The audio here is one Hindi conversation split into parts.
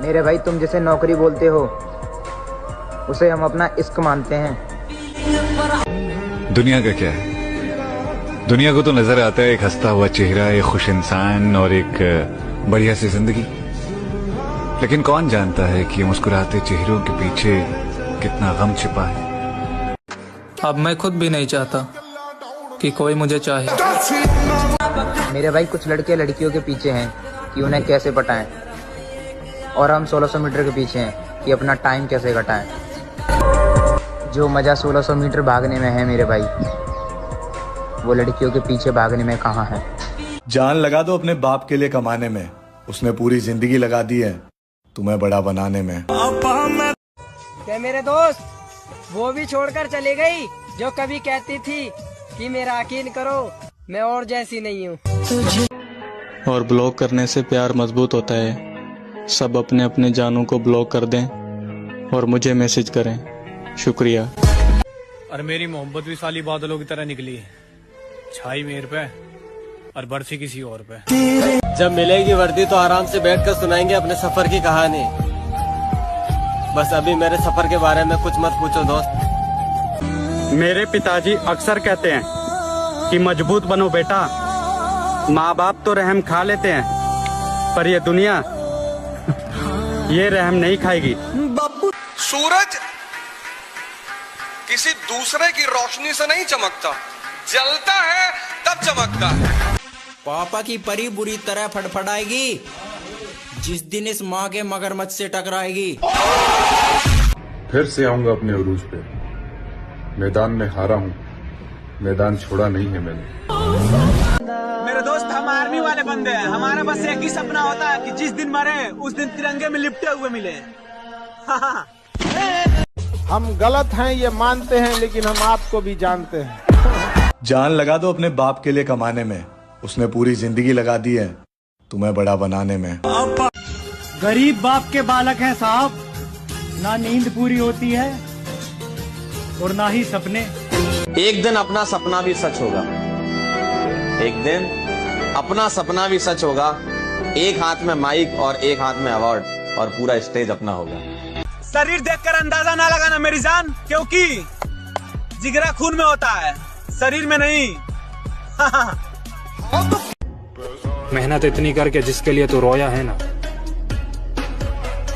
मेरे भाई तुम जिसे नौकरी बोलते हो उसे हम अपना इश्क मानते हैं। दुनिया का क्या है? दुनिया को तो नजर आता है एक हंसता हुआ चेहरा, एक खुश इंसान और एक बढ़िया सी जिंदगी। लेकिन कौन जानता है कि मुस्कुराते चेहरों के पीछे कितना गम छिपा है। अब मैं खुद भी नहीं चाहता कि कोई मुझे चाहे। मेरे भाई कुछ लड़के लड़कियों के पीछे हैं कि उन्हें कैसे पटाएं, और हम 1600 मीटर के पीछे हैं कि अपना टाइम कैसे घटाएं। जो मजा 1600 मीटर भागने में है मेरे भाई, वो लड़कियों के पीछे भागने में कहाँ है। जान लगा दो अपने बाप के लिए कमाने में, उसने पूरी जिंदगी लगा दी है तुम्हें बड़ा बनाने में। क्या मेरे दोस्त वो भी छोड़कर चली गई जो कभी कहती थी कि मेरा यकीन करो मैं और जैसी नहीं हूँ। और ब्लॉक करने से प्यार मजबूत होता है। सब अपने अपने जानों को ब्लॉक कर दें और मुझे मैसेज करें। शुक्रिया। और मेरी मोहब्बत भी साली बादलों की तरह निकली है, छाई मेरे पे और बरसी किसी और पे। जब मिलेगी वर्दी तो आराम से बैठकर सुनाएंगे अपने सफर की कहानी। बस अभी मेरे सफर के बारे में कुछ मत पूछो दोस्त। मेरे पिताजी अक्सर कहते हैं कि मजबूत बनो बेटा। माँ बाप तो रहम खा लेते हैं पर ये दुनिया ये रहम नहीं खाएगी। सूरज किसी दूसरे की रोशनी से नहीं चमकता, जलता है तब चमकता है। पापा की परी बुरी तरह फड़फड़ाएगी जिस दिन इस माँ के मगरमच्छ से टकराएगी। फिर से आऊंगा अपने उरूज पे। मैदान में हारा हूँ, मैदान छोड़ा नहीं है मैंने। मेरे दोस्त हम आर्मी वाले बंदे हैं, हमारा बस एक ही सपना होता है कि जिस दिन मरे उस दिन तिरंगे में लिपटे हुए मिले। हम गलत हैं ये मानते हैं, लेकिन हम आपको भी जानते हैं। जान लगा दो अपने बाप के लिए कमाने में, उसने पूरी जिंदगी लगा दी है तुम्हें बड़ा बनाने में। गरीब बाप के बालक हैं साहब, ना नींद पूरी होती है और ना ही सपने। एक दिन अपना सपना भी सच होगा, एक दिन अपना सपना भी सच होगा। एक हाथ में माइक और एक हाथ में अवार्ड और पूरा स्टेज अपना होगा। शरीर देखकर अंदाजा ना लगाना मेरी जान, क्योंकि जिगरा खून में होता है, शरीर में नहीं। मेहनत इतनी करके जिसके लिए तू रोया है ना,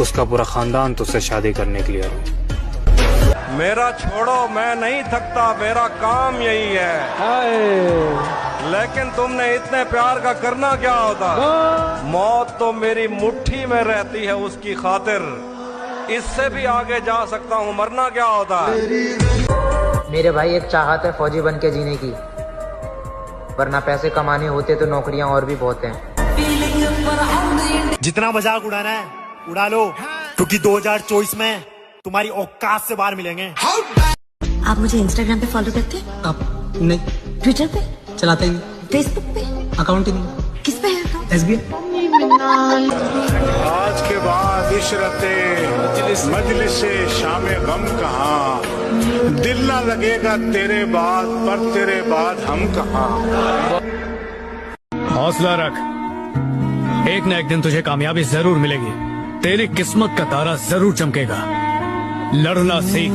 उसका पूरा खानदान तुझसे शादी करने के लिए रोया। मेरा छोड़ो मैं नहीं थकता, मेरा काम यही है। लेकिन तुमने इतने प्यार का करना क्या होता? मौत तो मेरी मुट्ठी में रहती है उसकी खातिर, इससे भी आगे जा सकता हूँ, मरना क्या होता है? मेरे भाई एक चाहत है फौजी बन के जीने की, वरना पैसे कमाने होते तो नौकरियां और भी बहुत हैं। जितना मजाक उड़ाना है उड़ा लो, क्योंकि 2024 में तुम्हारी औकात से बाहर मिलेंगे। आप मुझे इंस्टाग्राम पे फॉलो करते हैं? आप नहीं। ट्विटर पे चलाते नहीं। फेसबुक पे अकाउंट ही नहीं। किस पे है अकाउंट? SBI। आज के बाद इशरते मजलिस से शामे गम कहाँ, दिल ना लगेगा तेरे बाद, पर तेरे बाद हम कहाँ। हौसला रख, एक न एक दिन तुझे कामयाबी जरूर मिलेगी, तेरी किस्मत का तारा जरूर चमकेगा। लड़ना सीख।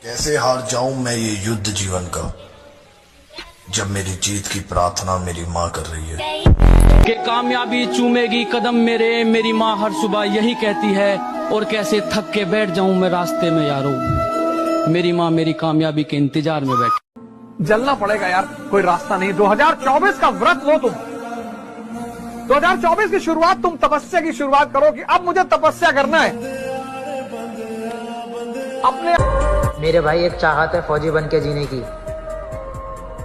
कैसे हार जाऊं मैं ये युद्ध जीवन का, जब मेरी जीत की प्रार्थना मेरी माँ कर रही है। कि कामयाबी चूमेगी कदम मेरे, मेरी माँ हर सुबह यही कहती है। और कैसे थक के बैठ जाऊं मैं रास्ते में यारो, मेरी माँ मेरी कामयाबी के इंतजार में बैठी। जलना पड़ेगा यार, कोई रास्ता नहीं। 2024 का व्रत लो तुम। 2024 की शुरुआत तुम तपस्या की शुरुआत करो कि अब मुझे तपस्या करना है अपने। मेरे भाई एक चाहत है फौजी बन के जीने की,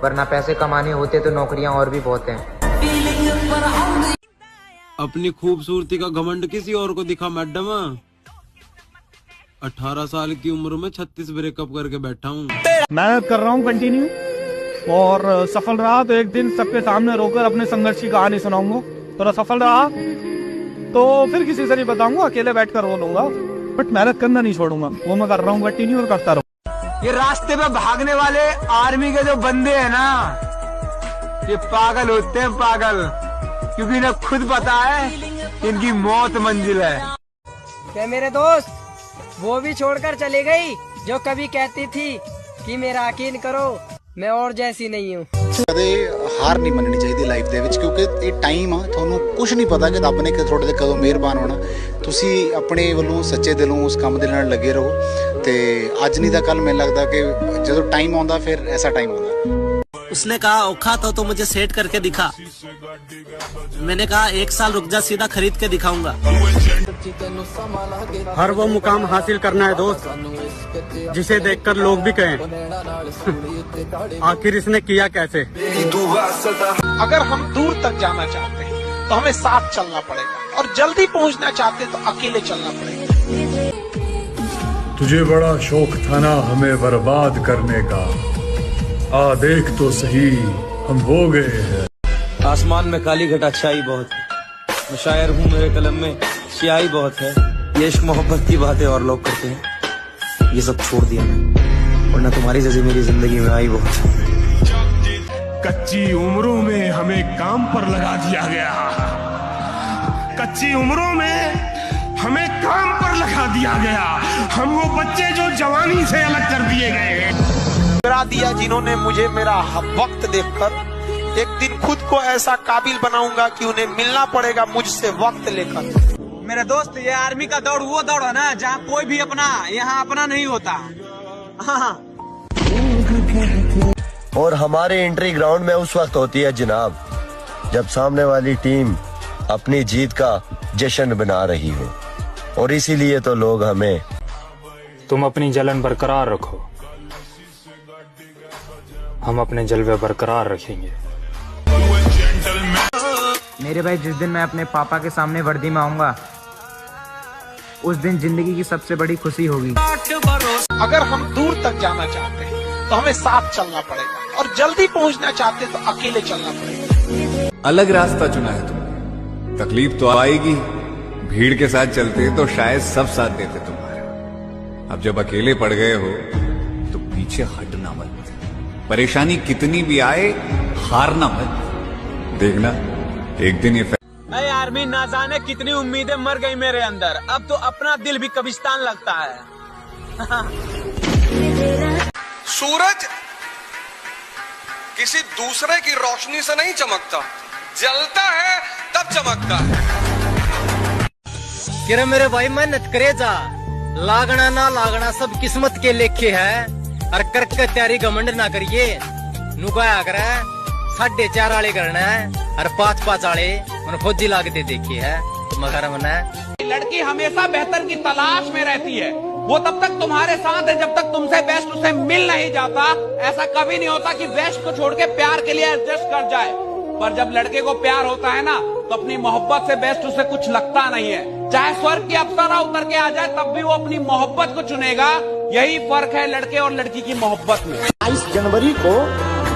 वरना पैसे कमाने होते तो नौकरियां और भी बहुत हैं। अपनी खूबसूरती का घमंड किसी और को दिखा मैडम। 18 साल की उम्र में 36 ब्रेकअप करके बैठा हूँ। मेहनत कर रहा हूँ कंटिन्यू, और सफल रहा तो एक दिन सबके सामने रोकर अपने संघर्ष की कहानी सुनाऊंगा। थोड़ा सफल रहा तो फिर किसी से नहीं बताऊंगा, अकेले बैठकर रो लूंगा, बट मेहनत करना नहीं छोड़ूंगा। वो मैं कर रहा हूँ कंटिन्यू और करता रहूँ। ये रास्ते पे भागने वाले आर्मी के जो बंदे हैं ना, ये पागल होते हैं, पागल। क्योंकि इन्हें खुद पता है इनकी मौत मंजिल है। क्या मेरे दोस्त वो भी छोड़कर चली गई जो कभी कहती थी कि मेरा यकीन करो मैं और जैसी नहीं हूँ। ਕਦੇ ਹਾਰ ਨਹੀਂ ਮੰਨਣੀ ਚਾਹੀਦੀ ਲਾਈਫ ਦੇ ਵਿੱਚ, ਕਿਉਂਕਿ ਇਹ ਟਾਈਮ ਆ, ਤੁਹਾਨੂੰ ਕੁਝ ਨਹੀਂ ਪਤਾ ਕਿ ਰੱਬ ਨੇ ਤੁਹਾਡੇ ਤੇ ਕਦੋਂ ਮਿਹਰਬਾਨ ਹੋਣਾ। ਤੁਸੀਂ ਆਪਣੇ ਵੱਲੋਂ ਸੱਚੇ ਦਿਲੋਂ ਉਸ ਕੰਮ ਦੇ ਨਾਲ ਲੱਗੇ ਰਹੋ ਤੇ ਅੱਜ ਨਹੀਂ ਤਾਂ ਕੱਲ ਮੈਨੂੰ ਲੱਗਦਾ ਕਿ ਜਦੋਂ ਟਾਈਮ ਆਉਂਦਾ ਫਿਰ ਐਸਾ ਟਾਈਮ ਆਉਂਦਾ। उसने कहा औखा तो मुझे सेट करके दिखा। मैंने कहा 1 साल रुक जा, सीधा खरीद के दिखाऊंगा। हर वो मुकाम हासिल करना है दोस्त जिसे देखकर लोग भी कहें आखिर इसने किया कैसे। अगर हम दूर तक जाना चाहते हैं तो हमें साथ चलना पड़ेगा, और जल्दी पहुंचना चाहते हैं तो अकेले चलना पड़ेगा। तुझे बड़ा शौक था ना हमें बर्बाद करने का, आ देख तो सही हम हो गए हैं। आसमान में काली घटा छाई बहुत है, मैं शायर हूँ मेरे कलम में स्याही बहुत है। ये इश्क मोहब्बत की बातें और लोग करते हैं, ये सब छोड़ दिया मैं, वरना तुम्हारी जैसी मेरी जिंदगी में आई बहुत है। कच्ची उम्रों में हमें काम पर लगा दिया गया, कच्ची उम्रों में हमें काम पर लगा दिया गया। हम वो बच्चे जो जवानी से अलग कर दिए गए। ठुकरा दिया जिन्होंने मुझे मेरा वक्त देखकर, एक दिन खुद को ऐसा काबिल बनाऊंगा कि उन्हें मिलना पड़ेगा मुझसे वक्त लेकर। मेरे दोस्त ये आर्मी का दौड़ वो दौड़ है ना जहाँ कोई भी अपना यहाँ अपना नहीं होता। हाँ। और हमारे एंट्री ग्राउंड में उस वक्त होती है जनाब जब सामने वाली टीम अपनी जीत का जश्न बना रही हो, और इसीलिए तो लोग हमें। तुम अपनी जलन बरकरार रखो, हम अपने जलवे बरकरार रखेंगे। मेरे भाई जिस दिन मैं अपने पापा के सामने वर्दी में आऊंगा उस दिन जिंदगी की सबसे बड़ी खुशी होगी। अगर हम दूर तक जाना चाहते हैं तो हमें साथ चलना पड़ेगा, और जल्दी पहुंचना चाहते हैं तो अकेले चलना पड़ेगा। अलग रास्ता चुना है तुमने, तकलीफ तो आएगी, भीड़ के साथ चलते तो शायद सब साथ देते तुम्हारा। अब जब अकेले पड़ गए हो तो पीछे हटना मत, परेशानी कितनी भी आए हारना मत। देखना एक दिन ये अरे आर्मी ना जाने कितनी उम्मीदें मर गई मेरे अंदर, अब तो अपना दिल भी कब्रिस्तान लगता है। सूरज किसी दूसरे की रोशनी से नहीं चमकता, जलता है तब चमकता है। किरे मेरे भाई मेहनत करे जा, लागना ना लागना सब किस्मत के लेखे है, और करके तैयारी घमंड ना करिए। नुकाया करे 4.5 वाले करना है और 5-5 वाले मन फौजी लागते देखी है मगर मना। लड़की हमेशा बेहतर की तलाश में रहती है, वो तब तक तुम्हारे साथ है जब तक तुमसे बेस्ट उसे मिल नहीं जाता। ऐसा कभी नहीं होता कि बेस्ट को छोड़ के प्यार के लिए एडजस्ट कर जाए, पर जब लड़के को प्यार होता है ना तो अपनी मोहब्बत से बेस्ट उसे कुछ लगता नहीं है। चाहे स्वर्ग की अप्सरा उतर के आ जाए तब भी वो अपनी मोहब्बत को चुनेगा। यही फर्क है लड़के और लड़की की मोहब्बत में। 22 जनवरी को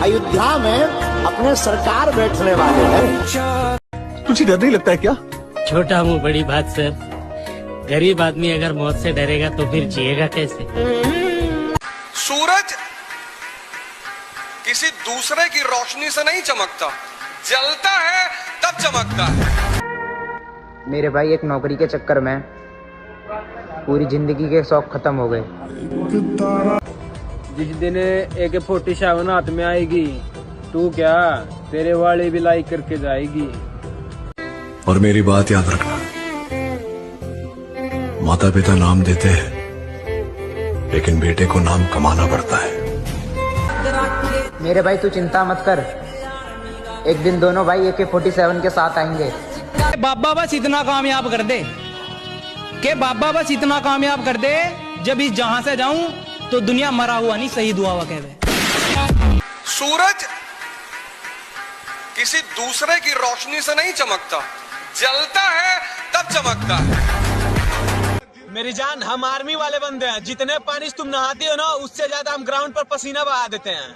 अयोध्या में अपने सरकार बैठने वाले हैं। तुझे डर नहीं लगता है क्या? छोटा मुंह बड़ी बात सर, गरीब आदमी अगर मौत से डरेगा तो फिर जिएगा कैसे। सूरज किसी दूसरे की रोशनी से नहीं चमकता, जलता है तब चमकता है। मेरे भाई एक नौकरी के चक्कर में पूरी जिंदगी के शौक खत्म हो गए। जिस दिन AK-47 हाथ में आएगी तू क्या तेरे वाले भी लाइक करके जाएगी। और मेरी बात याद रखना, माता पिता नाम देते हैं लेकिन बेटे को नाम कमाना पड़ता है। मेरे भाई तू चिंता मत कर, एक दिन दोनों भाई AK-47 के साथ आएंगे। बाबा बस इतना कामयाब कर दे के बाबा बस इतना कामयाब कर दे, जब इस जहां से जाऊं तो दुनिया मरा हुआ नहीं शहीद हुआ हुआ कहवे। सूरज किसी दूसरे की रोशनी से नहीं चमकता, जलता है तब चमकता है। मेरी जान हम आर्मी वाले बंदे हैं, जितने पानी तुम नहाती हो ना उससे ज्यादा हम ग्राउंड पर पसीना बहा देते हैं।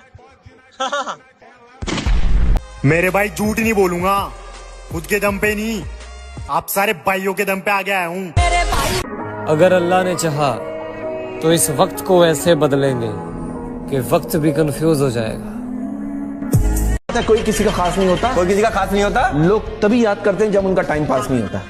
मेरे भाई झूठ नहीं बोलूंगा, खुद के दम पे नहीं, आप सारे भाइयों के दम पे आगे आया हूँ। अगर अल्लाह ने चाहा तो इस वक्त को ऐसे बदलेंगे कि वक्त भी कंफ्यूज हो जाएगा। है, कोई किसी का खास नहीं होता। कोई किसी का खास नहीं होता। लोग तभी याद करते हैं जब उनका टाइम पास नहीं होता।